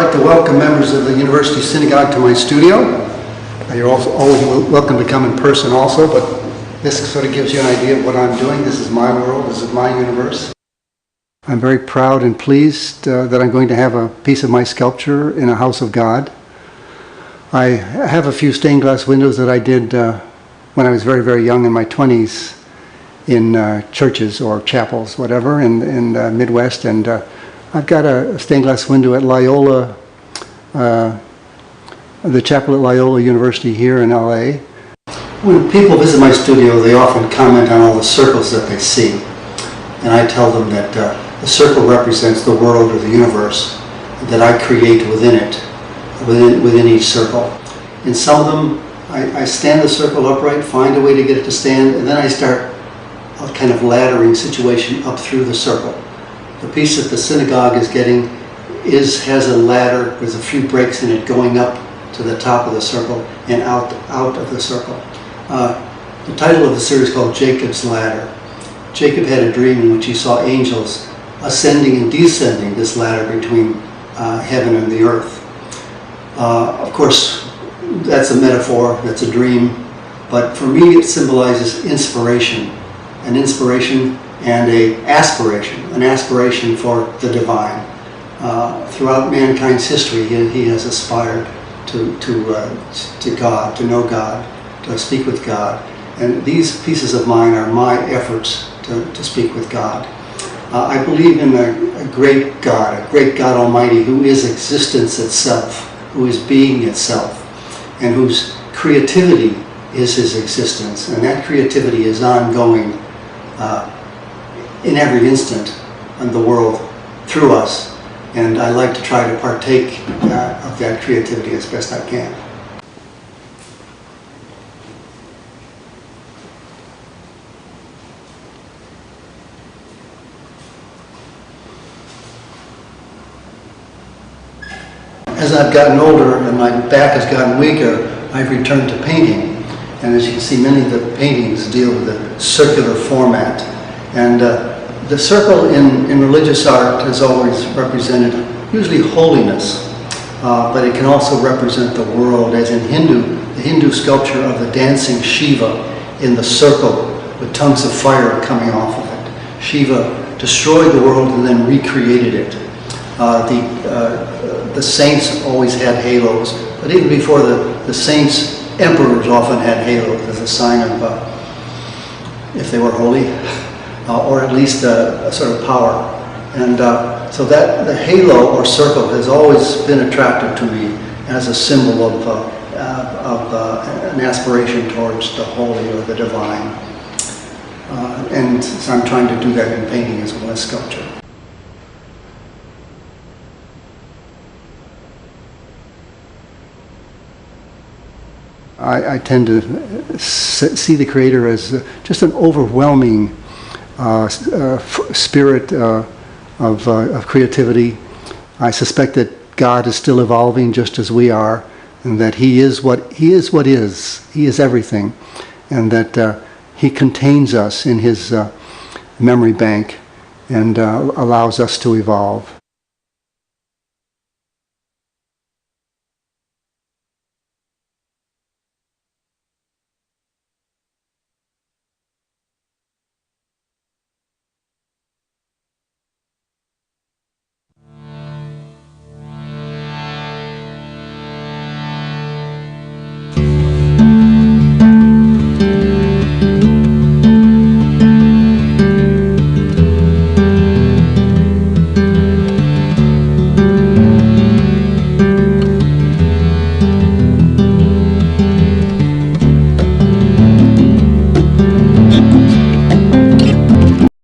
like to welcome members of the University Synagogue to my studio. You're also always welcome to come in person also, but this sort of gives you an idea of what I'm doing. This is my world, this is my universe. I'm very proud and pleased that I'm going to have a piece of my sculpture in a house of God. I have a few stained glass windows that I did when I was very, very young in my 20s in churches or chapels, whatever, in Midwest, and I've got a stained glass window at Loyola, the chapel at Loyola University here in LA. When people visit my studio, they often comment on all the circles that they see. And I tell them that the circle represents the world or the universe that I create within it, within each circle. In some of them, I stand the circle upright, find a way to get it to stand, and then I start a kind of laddering situation up through the circle. The piece that the synagogue is getting has a ladder with a few breaks in it going up to the top of the circle and out of the circle. The title of the series is called Jacob's Ladder. Jacob had a dream in which he saw angels ascending and descending this ladder between heaven and the earth. Of course, that's a metaphor, that's a dream, but for me it symbolizes inspiration, an inspiration and an aspiration for the divine. Throughout mankind's history, he has aspired to God, to know God, to speak with God. And these pieces of mine are my efforts to speak with God. I believe in a great God Almighty who is existence itself, who is being itself, and whose creativity is his existence. And that creativity is ongoing in every instant in the world through us. And I like to try to partake of that creativity as best I can. As I've gotten older and my back has gotten weaker, I've returned to painting. And as you can see, many of the paintings deal with a circular format. And the circle in religious art has always represented usually holiness, but it can also represent the world, as in the Hindu sculpture of the dancing Shiva in the circle with tongues of fire coming off of it. Shiva destroyed the world and then recreated it. The saints always had halos, but even before the saints, emperors often had halos as a sign of, if they were holy, or at least a sort of power. And so that the halo or circle has always been attractive to me as a symbol of an aspiration towards the holy or the divine. And so I'm trying to do that in painting as well as sculpture. I tend to see the Creator as just an overwhelming spirit of creativity. I suspect that God is still evolving just as we are, and that He is what is. He is everything, and that He contains us in His memory bank and allows us to evolve.